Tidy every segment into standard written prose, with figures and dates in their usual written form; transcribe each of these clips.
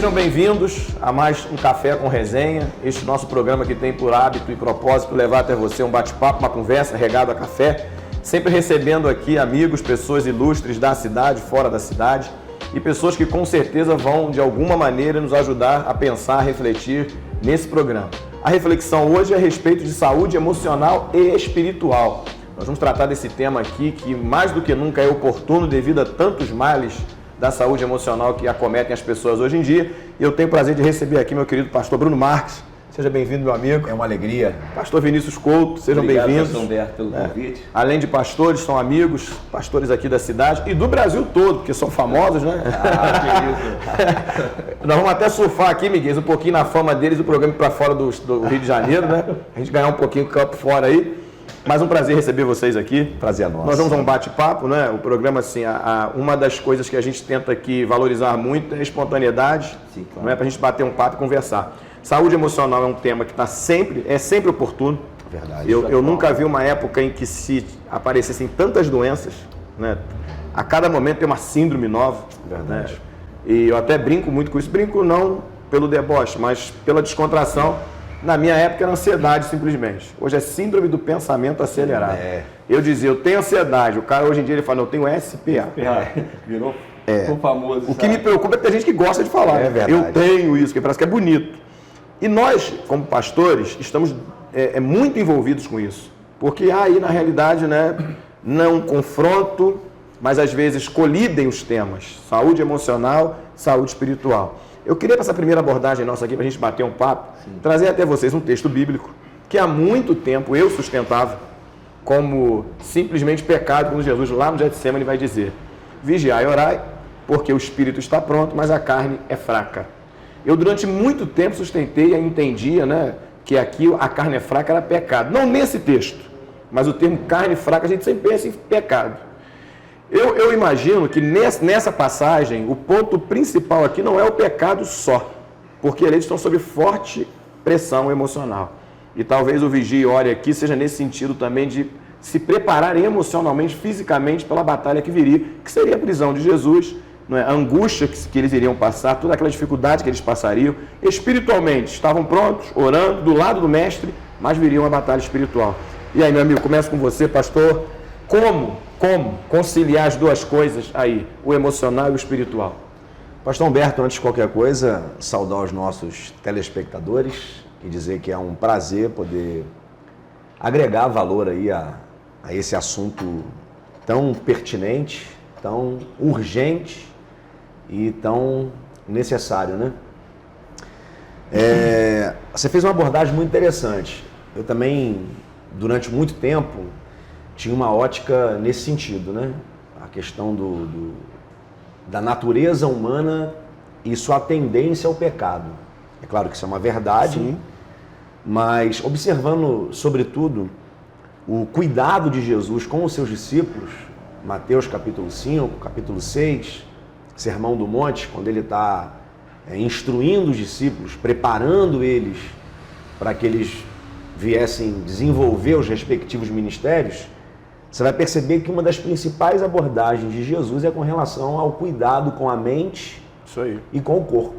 Sejam bem-vindos a mais um Café com Resenha, este nosso programa que tem por hábito e propósito levar até você um bate-papo, uma conversa regado a café, sempre recebendo aqui amigos, pessoas ilustres da cidade, fora da cidade e pessoas que com certeza vão de alguma maneira nos ajudar a pensar, a refletir nesse programa. A reflexão hoje é a respeito de saúde emocional e espiritual. Nós vamos tratar desse tema aqui que mais do que nunca é oportuno devido a tantos males da saúde emocional que acometem as pessoas hoje em dia. E eu tenho o prazer de receber aqui meu querido pastor Bruno Marques. Seja bem-vindo, meu amigo. É uma alegria. Pastor Vinícius Couto, sejam bem-vindos. Obrigado, pastor Humberto, pelo convite. Além de pastores, são amigos, pastores aqui da cidade e do Brasil todo, porque são famosos, né? Nós vamos até surfar aqui, Miguel, um pouquinho na fama deles, do programa para fora do Rio de Janeiro, né? A gente ganhar um pouquinho do campo fora aí. Mas um prazer receber vocês aqui. Prazer é nosso. Nós vamos a um bate-papo, né? O programa, assim, uma das coisas que a gente tenta aqui valorizar muito é a espontaneidade. Sim, claro. Não é para a gente bater um papo e conversar. Saúde emocional é um tema que é sempre oportuno. Verdade. Eu nunca vi uma época em que se aparecessem tantas doenças, né? A cada momento tem uma síndrome nova. Verdade. Né? E eu até brinco muito com isso. Brinco não pelo deboche, mas pela descontração. Na minha época era ansiedade simplesmente. Hoje é síndrome do pensamento acelerado. Eu dizia, eu tenho ansiedade. O cara hoje em dia ele fala, eu tenho SPA. Ficou famoso. O que me preocupa é que tem gente que gosta de falar. É verdade. Eu tenho isso, que parece que é bonito. E nós, como pastores, estamos muito envolvidos com isso. Porque há aí, na realidade, né, não um confronto, mas às vezes colidem os temas. Saúde emocional, saúde espiritual. Eu queria, para essa primeira abordagem nossa aqui, para a gente bater um papo, trazer até vocês um texto bíblico que há muito tempo eu sustentava como simplesmente pecado, quando Jesus lá no Getsemane vai dizer: vigiai e orai, porque o espírito está pronto, mas a carne é fraca. Eu durante muito tempo sustentei e entendia, né, que aqui a carne é fraca era pecado. Não nesse texto, mas o termo carne fraca a gente sempre pensa em pecado. Eu imagino que nessa passagem, o ponto principal aqui não é o pecado só, porque eles estão sob forte pressão emocional. E talvez o vigia e ore aqui seja nesse sentido também de se prepararem emocionalmente, fisicamente, pela batalha que viria, que seria a prisão de Jesus, não é? A angústia que eles iriam passar, toda aquela dificuldade que eles passariam. Espiritualmente, estavam prontos, orando, do lado do mestre, mas viria uma batalha espiritual. E aí, meu amigo, começo com você, pastor. Como conciliar as duas coisas aí, o emocional e o espiritual? Pastor Humberto, antes de qualquer coisa, saudar os nossos telespectadores e dizer que é um prazer poder agregar valor aí a esse assunto tão pertinente, tão urgente e tão necessário, né? Você fez uma abordagem muito interessante. Eu também, durante muito tempo, tinha uma ótica nesse sentido, né? A questão da natureza humana e sua tendência ao pecado. É claro que isso é uma verdade, sim, mas observando, sobretudo, o cuidado de Jesus com os seus discípulos, Mateus capítulo 5, capítulo 6, Sermão do Monte, quando ele está instruindo os discípulos, preparando eles para que eles viessem desenvolver os respectivos ministérios, você vai perceber que uma das principais abordagens de Jesus é com relação ao cuidado com a mente, isso aí, e com o corpo.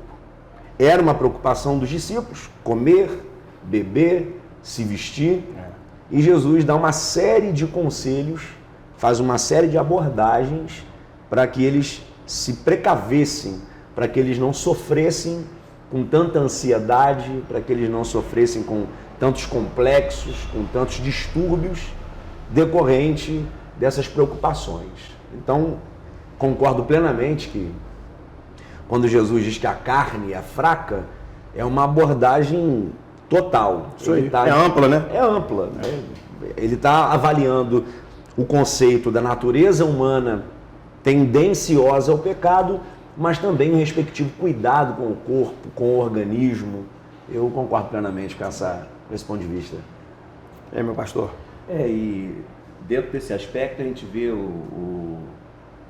Era uma preocupação dos discípulos, comer, beber, se vestir, e Jesus dá uma série de conselhos, faz uma série de abordagens para que eles se precavessem, para que eles não sofressem com tanta ansiedade, para que eles não sofressem com tantos complexos, com tantos distúrbios decorrente dessas preocupações. Então, concordo plenamente que quando Jesus diz que a carne é fraca, é uma abordagem total. Isso aí. É ampla, né? É ampla. Ele está avaliando o conceito da natureza humana tendenciosa ao pecado, mas também o respectivo cuidado com o corpo, com o organismo. Eu concordo plenamente com esse ponto de vista. Meu pastor? E dentro desse aspecto a gente vê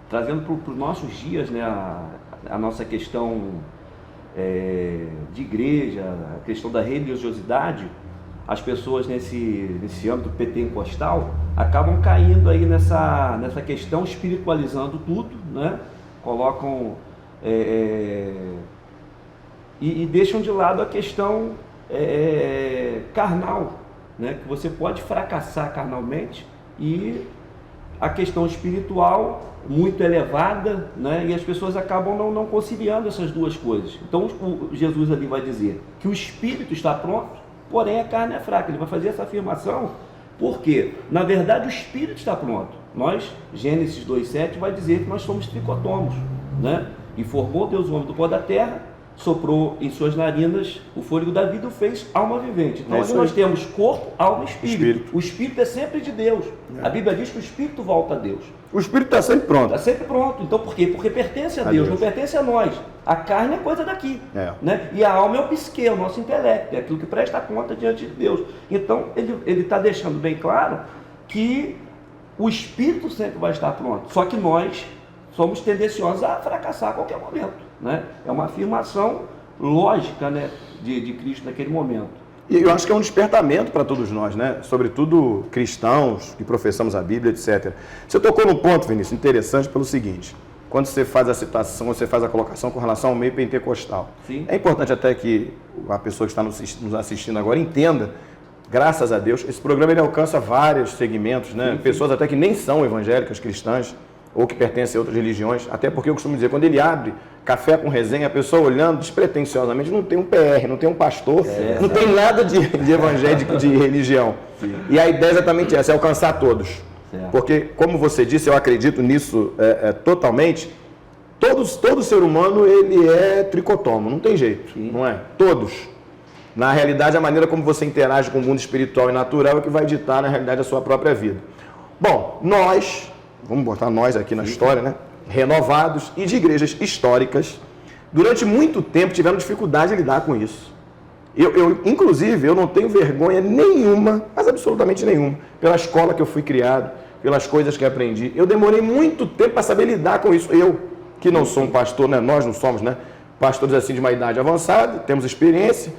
trazendo para os nossos dias, né, a nossa questão de igreja, a questão da religiosidade. As pessoas nesse âmbito pentecostal acabam caindo aí nessa questão, espiritualizando tudo, né? Colocam e deixam de lado a questão carnal, né? Que você pode fracassar carnalmente e a questão espiritual muito elevada, né? E as pessoas acabam não conciliando essas duas coisas. Então Jesus ali vai dizer que o espírito está pronto, porém a carne é fraca. Ele vai fazer essa afirmação porque, na verdade, o espírito está pronto. Nós, Gênesis 2,7 vai dizer que nós somos tricotomos, né? E formou Deus o homem do pó da terra, soprou em suas narinas o fôlego da vida e o fez alma vivente. Então ali nós temos corpo, alma e espírito. O espírito é sempre de Deus. A Bíblia diz que o espírito volta a Deus. O espírito está sempre pronto. Está sempre pronto. Então por quê? Porque pertence a Deus, não pertence a nós. A carne é coisa daqui. Né? E a alma é o psique, é o nosso intelecto, é aquilo que presta conta diante de Deus. Então ele está deixando bem claro que o espírito sempre vai estar pronto. Só que nós somos tendenciosos a fracassar a qualquer momento. Né? É uma afirmação lógica, né, de Cristo naquele momento. E eu acho que é um despertamento para todos nós, né? Sobretudo cristãos que professamos a Bíblia, etc. Você tocou num ponto, Vinícius, interessante pelo seguinte: quando você faz a citação, você faz a colocação com relação ao meio pentecostal. Sim. É importante até que a pessoa que está nos assistindo agora entenda, graças a Deus, esse programa ele alcança vários segmentos, né? Sim. Pessoas até que nem são evangélicas, cristãs, ou que pertencem a outras religiões, até porque eu costumo dizer, quando ele abre Café com Resenha, a pessoa olhando despretensiosamente, não tem um PR, não tem um pastor, não tem nada de evangélico, de religião. Sim. E a ideia é exatamente essa, é alcançar todos. Certo. Porque, como você disse, eu acredito nisso totalmente, todo ser humano ele é tricotomo, não tem jeito, Sim. não é? Todos. Na realidade, a maneira como você interage com o mundo espiritual e natural é que vai ditar, na realidade, a sua própria vida. Bom, nós, vamos botar nós aqui na história, né? Renovados e de igrejas históricas, durante muito tempo tiveram dificuldade de lidar com isso. Inclusive, eu não tenho vergonha nenhuma, mas absolutamente nenhuma, pela escola que eu fui criado, pelas coisas que aprendi. Eu demorei muito tempo para saber lidar com isso. Eu, que não sou um pastor, né? Nós não somos, né? Pastores assim de uma idade avançada, temos experiência,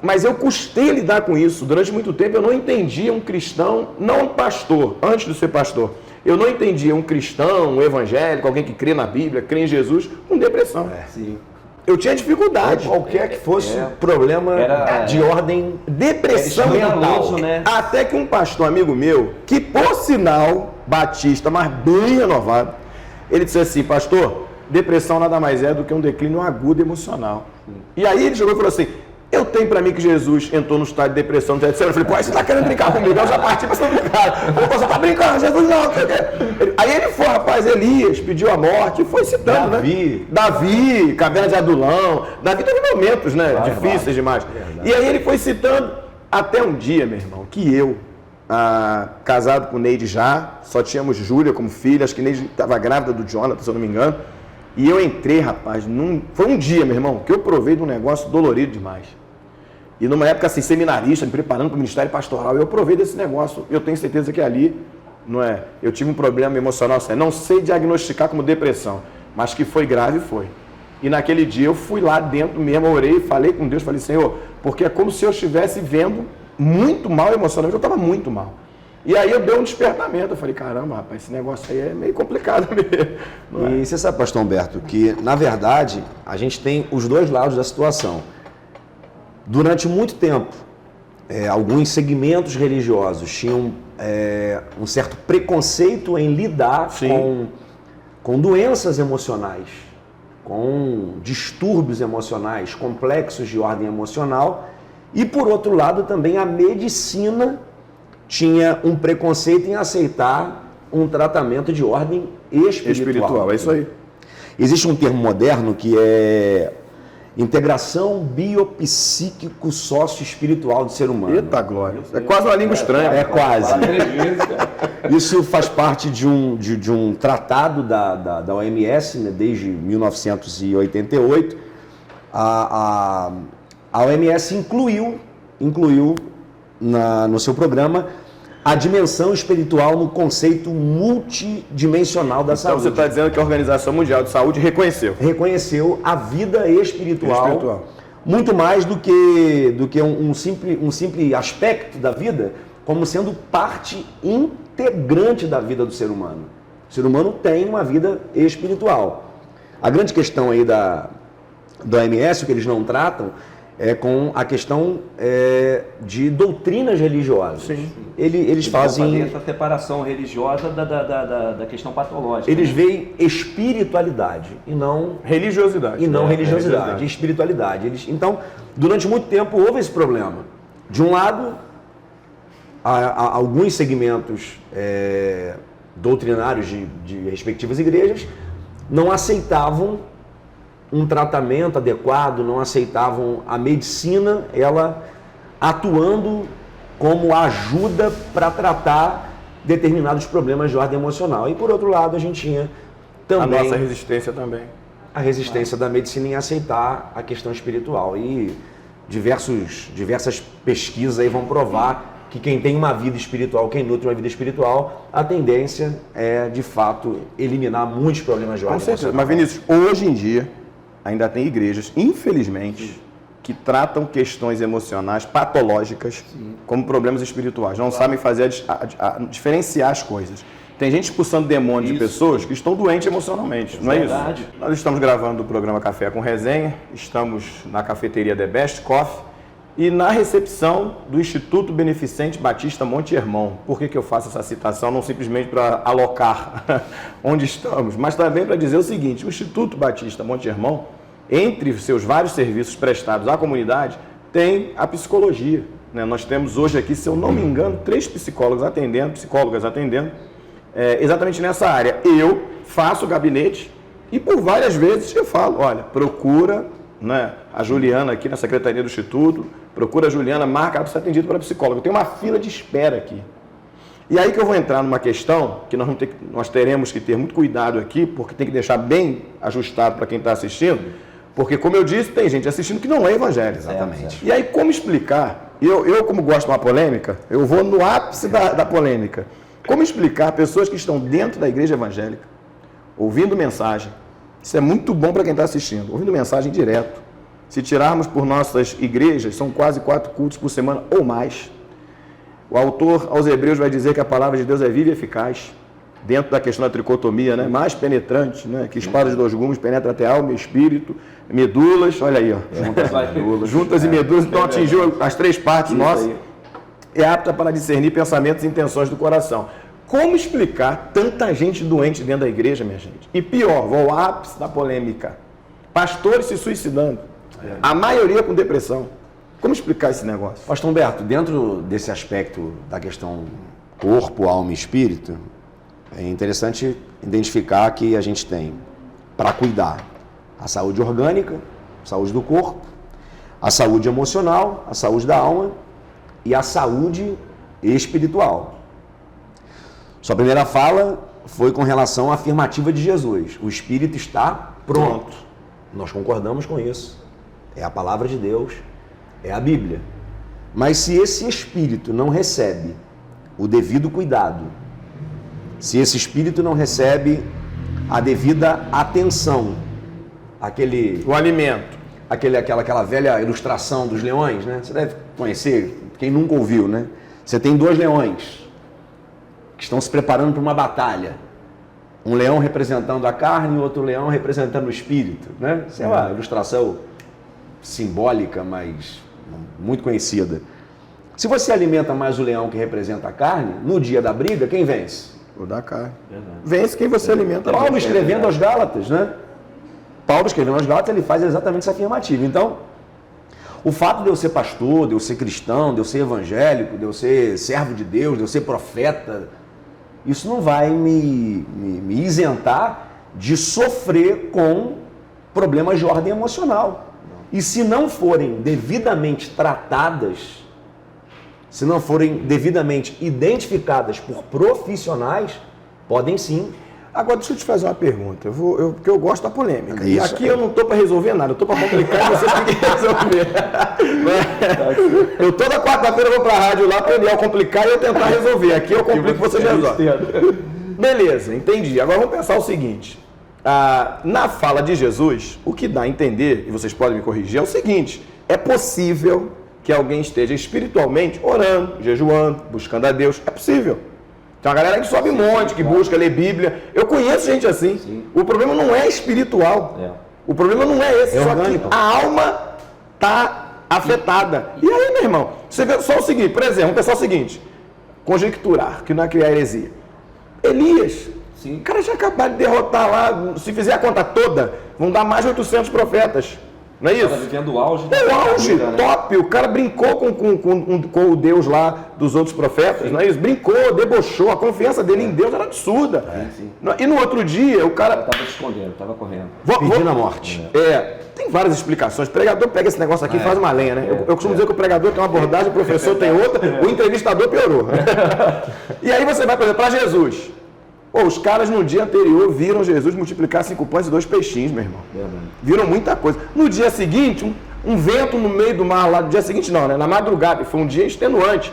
mas eu custei lidar com isso. Durante muito tempo eu não entendia um cristão, não um pastor, antes de ser pastor. Eu não entendia um cristão, um evangélico, alguém que crê na Bíblia, crê em Jesus, com depressão. Sim. Eu tinha dificuldade. Qualquer que fosse problema de ordem, Depressão escandaloso, mental. né? Até que um pastor amigo meu, que por sinal, batista, mas bem renovado, ele disse assim: pastor, depressão nada mais é do que um declínio agudo emocional. E aí ele chegou e falou assim: eu tenho pra mim que Jesus entrou no estado de depressão, etc. Eu falei: pô, você tá querendo brincar comigo? Eu já parti pra você brincar. Eu falei: você tá brincando, Jesus não. Aí ele foi, rapaz, Elias pediu a morte e foi citando, Davi, Caverna de Adulão. Davi teve momentos, né, difíceis demais. E aí ele foi citando até um dia, meu irmão, que eu, casado com Neide já, só tínhamos Júlia como filha, acho que Neide estava grávida do Jonathan, se eu não me engano. E eu entrei, rapaz, foi um dia, meu irmão, que eu provei de um negócio dolorido demais. E numa época assim, seminarista, me preparando para o ministério pastoral, eu provei desse negócio. Eu tenho certeza que ali, não é? Eu tive um problema emocional, assim, não sei diagnosticar como depressão, mas que foi grave, foi. E naquele dia eu fui lá dentro mesmo, orei, falei com Deus, falei: Senhor, porque é como se eu estivesse vendo muito mal emocionalmente, eu estava muito mal. E aí eu dei um despertamento, eu falei: caramba, rapaz, esse negócio aí é meio complicado mesmo. E você sabe, pastor Humberto, que na verdade a gente tem os dois lados da situação. Durante muito tempo, alguns segmentos religiosos tinham um certo preconceito em lidar com doenças emocionais, com distúrbios emocionais, complexos de ordem emocional, e por outro lado também a medicina tinha um preconceito em aceitar um tratamento de ordem espiritual. É isso aí. Existe um termo moderno que é integração biopsíquico-sócio-espiritual do ser humano. Eita glória. É quase uma língua estranha. É quase. Isso faz parte de um tratado da OMS, né, desde 1988. A OMS incluiu no seu programa a dimensão espiritual no conceito multidimensional da saúde. Então você está dizendo que a Organização Mundial de Saúde reconheceu a vida espiritual muito mais do que um simples aspecto da vida, como sendo parte integrante da vida do ser humano. O ser humano tem uma vida espiritual. A grande questão aí da OMS, o que eles não tratam, é com a questão de doutrinas religiosas. Sim. Eles fazem essa separação religiosa da questão patológica. Eles veem espiritualidade e não religiosidade. Religiosidade, espiritualidade. Então, durante muito tempo houve esse problema. De um lado, alguns segmentos doutrinários de respectivas igrejas não aceitavam um tratamento adequado, não aceitavam a medicina, ela atuando como ajuda para tratar determinados problemas de ordem emocional. E por outro lado, a gente tinha também a nossa resistência também. A resistência da medicina em aceitar a questão espiritual. E diversas pesquisas aí vão provar que quem tem uma vida espiritual, quem nutre uma vida espiritual, a tendência é, de fato, eliminar muitos problemas de ordem emocional. Mas, Vinícius, hoje em dia, ainda tem igrejas, infelizmente, que tratam questões emocionais patológicas como problemas espirituais. Não sabem fazer diferenciar as coisas. Tem gente expulsando demônios de pessoas que estão doentes emocionalmente, não é isso? Nós estamos gravando o programa Café com Resenha, estamos na cafeteria The Best Coffee e na recepção do Instituto Beneficente Batista Monte Hermon. Por que eu faço essa citação? Não simplesmente para alocar onde estamos, mas também para dizer o seguinte: o Instituto Batista Monte Hermon, entre os seus vários serviços prestados à comunidade, tem a psicologia. Nós temos hoje aqui, se eu não me engano, 3 psicólogas atendendo, exatamente nessa área. Eu faço gabinete e por várias vezes eu falo, olha, procura a Juliana aqui na Secretaria do Instituto, procura a Juliana, marca para ser atendido pela psicóloga. Eu tenho uma fila de espera aqui. E aí que eu vou entrar numa questão que nós teremos que ter muito cuidado aqui, porque tem que deixar bem ajustado para quem está assistindo, porque, como eu disse, tem gente assistindo que não é evangélico. Exatamente. E aí, como explicar? Eu como gosto de uma polêmica, eu vou no ápice da polêmica. Como explicar pessoas que estão dentro da igreja evangélica, ouvindo mensagem? Isso é muito bom para quem está assistindo, ouvindo mensagem direto. Se tirarmos por nossas igrejas, são quase 4 cultos por semana ou mais. O autor aos Hebreus vai dizer que a palavra de Deus é viva e eficaz, dentro da questão da tricotomia, mais penetrante, que espada de 2 gumes penetra até alma e espírito, medulas, olha aí, juntas e medulas, então atingiu as 3 partes nossas, é apta para discernir pensamentos e intenções do coração. Como explicar tanta gente doente dentro da igreja, minha gente? E pior, vou ao ápice da polêmica, pastores se suicidando, a maioria com depressão. Como explicar esse negócio? Pastor Humberto, dentro desse aspecto da questão corpo, alma e espírito, é interessante identificar que a gente tem, para cuidar, a saúde orgânica, a saúde do corpo, a saúde emocional, a saúde da alma e a saúde espiritual. Sua primeira fala foi com relação à afirmativa de Jesus. O espírito está pronto. Nós concordamos com isso. É a palavra de Deus, é a Bíblia. Mas se esse espírito não recebe o devido cuidado, se esse espírito não recebe a devida atenção, o alimento, aquela velha ilustração dos leões, Você deve conhecer, quem nunca ouviu, Você tem 2 leões que estão se preparando para uma batalha. Um leão representando a carne e outro leão representando o espírito, Isso é uma ilustração simbólica, mas muito conhecida. Se você alimenta mais o leão que representa a carne, no dia da briga, quem vence? O da carne. Vence quem você alimenta. Paulo escrevendo aos Gálatas, Paulo escrevendo aos Gálatas, ele faz exatamente essa afirmativa. Então, o fato de eu ser pastor, de eu ser cristão, de eu ser evangélico, de eu ser servo de Deus, de eu ser profeta, isso não vai me isentar de sofrer com problemas de ordem emocional. E se não forem devidamente tratadas, se não forem devidamente identificadas por profissionais, podem sim. Agora, deixa eu te fazer uma pergunta, porque eu gosto da polêmica. Isso. E aqui eu não estou para resolver nada, eu estou para complicar e você tem que resolver. Eu toda quarta-feira vou para a rádio lá para o Eliel complicar e eu tentar resolver. Aqui eu complico, você resolve. Beleza, entendi. Agora vamos pensar o seguinte. Na fala de Jesus, o que dá a entender, e vocês podem me corrigir, é o seguinte: é possível que alguém esteja espiritualmente orando, jejuando, buscando a Deus. É possível. Tem uma galera que sobe monte, que busca ler Bíblia. Eu conheço gente assim. Sim. O problema não é espiritual. O problema não é esse, É só orgânico. que a alma está afetada. E aí, meu irmão, você vê só o seguinte, por exemplo, vamos pensar o seguinte, conjecturar, que não é criar heresia. Elias, Sim. o cara já acabou de derrotar lá, se fizer a conta toda, vão dar mais de 800 profetas. Não é isso? Estava vivendo o auge. É o auge, carreira, né? top. O cara brincou com o Deus lá dos outros profetas, não é isso? Brincou, debochou. A confiança dele em Deus era absurda. Sim. E no outro dia, o cara... Estava se escondendo, estava correndo. Pedindo a morte. Tem várias explicações. O pregador pega esse negócio aqui e faz uma lenha, né? Eu costumo dizer que o pregador tem uma abordagem, o professor tem outra, o entrevistador piorou. E aí você vai, por exemplo, para Jesus. Pô, os caras no dia anterior viram Jesus multiplicar 5 pães e 2 peixinhos, meu irmão. Viram muita coisa. No dia seguinte, um vento no meio do mar lá. No dia seguinte não, né? Na madrugada. Foi um dia extenuante.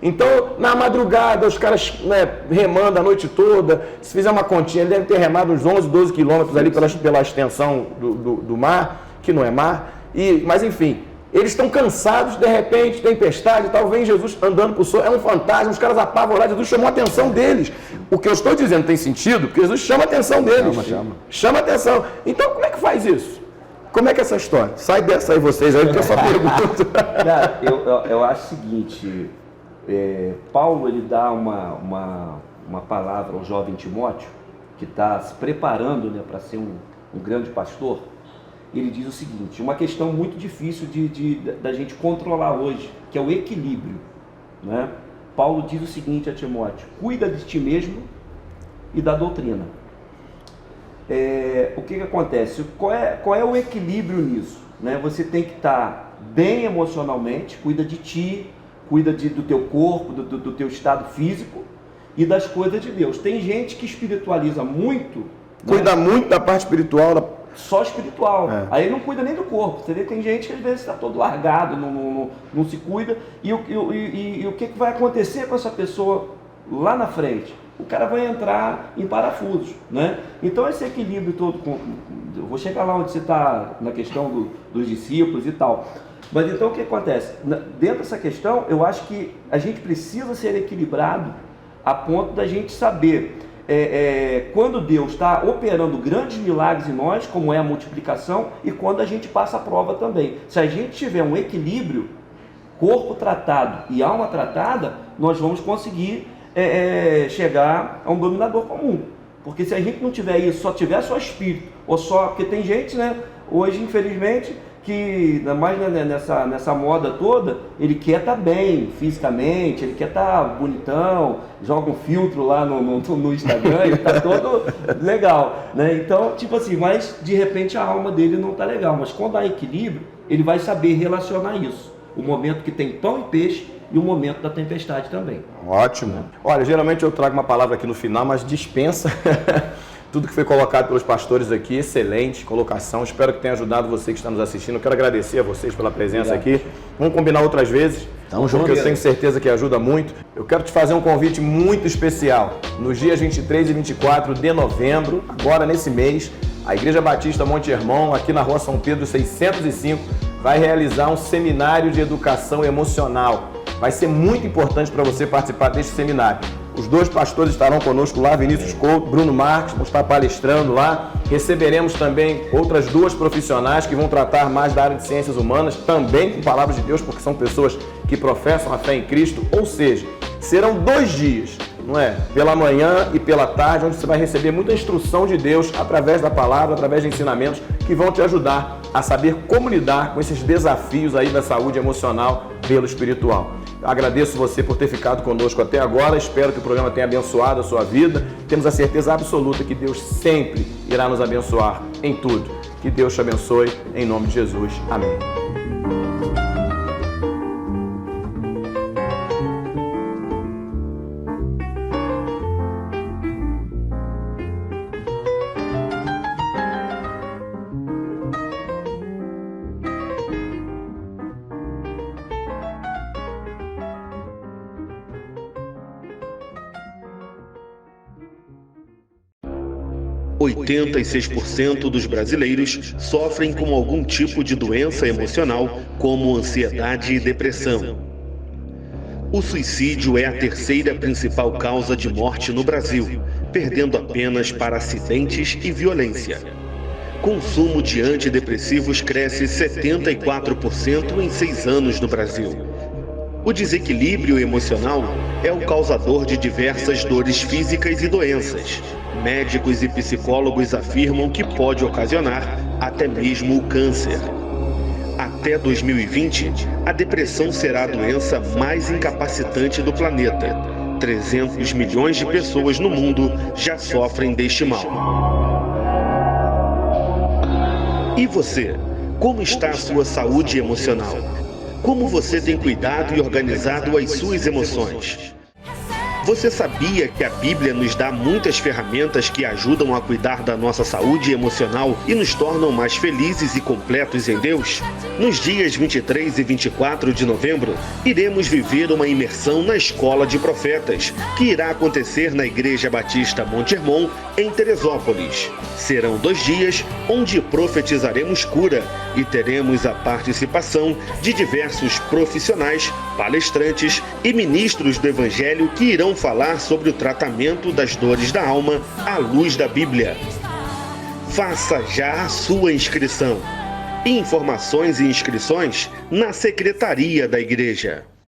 Então, na madrugada, os caras remando a noite toda. Se fizer uma continha, ele deve ter remado uns 11, 12 quilômetros ali pela extensão do mar, que não é mar. Mas, enfim, eles estão cansados, de repente, tempestade e tal. Vem Jesus andando por cima, é um fantasma, os caras apavorados. Jesus chamou a atenção deles. O que eu estou dizendo tem sentido, porque Jesus chama a atenção deles. Chama a atenção. Então, como é que faz isso? Como é que é essa história? Sai dessa aí vocês, aí que eu só pergunto. Cara, eu acho o seguinte, Paulo ele dá uma palavra ao jovem Timóteo, que está se preparando, né, para ser um grande pastor. Ele diz o seguinte, uma questão muito difícil da gente controlar hoje, que é o equilíbrio, né? Paulo diz o seguinte a Timóteo, cuida de ti mesmo e da doutrina. O que acontece? Qual é o equilíbrio nisso? Né? Você tem que estar bem emocionalmente, cuida de ti, cuida do teu corpo, do teu estado físico e das coisas de Deus. Tem gente que espiritualiza muito, Cuida muito da parte espiritual. Só espiritual. Aí não cuida nem do corpo. Você vê, tem gente que às vezes está todo largado, não se cuida. E o que vai acontecer com essa pessoa lá na frente? O cara vai entrar em parafusos, né? Então esse equilíbrio todo, eu vou chegar lá onde você está na questão dos discípulos e tal. Mas então o que acontece? Dentro dessa questão, eu acho que a gente precisa ser equilibrado a ponto da gente saber quando Deus está operando grandes milagres em nós, como é a multiplicação, e quando a gente passa a prova também. Se a gente tiver um equilíbrio, corpo tratado e alma tratada, nós vamos conseguir chegar a um dominador comum. Porque se a gente não tiver isso, só tiver só espírito, ou só... Porque tem gente, né, hoje, infelizmente, que, ainda mais nessa moda toda, ele quer estar bem fisicamente, ele quer estar bonitão, joga um filtro lá no Instagram, ele está todo legal, né? Então, tipo assim, mas de repente a alma dele não está legal, mas quando há equilíbrio, ele vai saber relacionar isso, o momento que tem pão e peixe e o momento da tempestade também. Ótimo. Olha, geralmente eu trago uma palavra aqui no final, mas dispensa tudo que foi colocado pelos pastores aqui, excelente colocação. Espero que tenha ajudado você que está nos assistindo. Eu quero agradecer a vocês pela presença aqui. Vamos combinar outras vezes, porque eu tenho certeza que ajuda muito. Eu quero te fazer um convite muito especial. Nos dias 23 e 24 de novembro, agora nesse mês, a Igreja Batista Monte Hermon, aqui na Rua São Pedro 605, vai realizar um seminário de educação emocional. Vai ser muito importante para você participar deste seminário. Os 2 pastores estarão conosco lá, Vinícius Couto, Bruno Marques, vão estar palestrando lá. Receberemos também outras 2 profissionais que vão tratar mais da área de ciências humanas, também com palavras de Deus, porque são pessoas que professam a fé em Cristo. Ou seja, serão 2 dias, não é? Pela manhã e pela tarde, onde você vai receber muita instrução de Deus através da palavra, através de ensinamentos que vão te ajudar a saber como lidar com esses desafios aí da saúde emocional pelo espiritual. Agradeço você por ter ficado conosco até agora, espero que o programa tenha abençoado a sua vida. Temos a certeza absoluta que Deus sempre irá nos abençoar em tudo. Que Deus te abençoe, em nome de Jesus. Amém. 86% dos brasileiros sofrem com algum tipo de doença emocional, como ansiedade e depressão. O suicídio é a terceira principal causa de morte no Brasil, perdendo apenas para acidentes e violência. consumo de antidepressivos cresce 74% em 6 anos no Brasil. O desequilíbrio emocional é o causador de diversas dores físicas e doenças. Médicos e psicólogos afirmam que pode ocasionar até mesmo o câncer. Até 2020, a depressão será a doença mais incapacitante do planeta. 300 milhões de pessoas no mundo já sofrem deste mal. E você? Como está a sua saúde emocional? Como você tem cuidado e organizado as suas emoções? Você sabia que a Bíblia nos dá muitas ferramentas que ajudam a cuidar da nossa saúde emocional e nos tornam mais felizes e completos em Deus? Nos dias 23 e 24 de novembro, iremos viver uma imersão na Escola de Profetas, que irá acontecer na Igreja Batista Monte Hermon, em Teresópolis. Serão 2 dias onde profetizaremos cura e teremos a participação de diversos profissionais, palestrantes e ministros do Evangelho que irão falar sobre o tratamento das dores da alma à luz da Bíblia. Faça já a sua inscrição. Informações e inscrições na Secretaria da Igreja.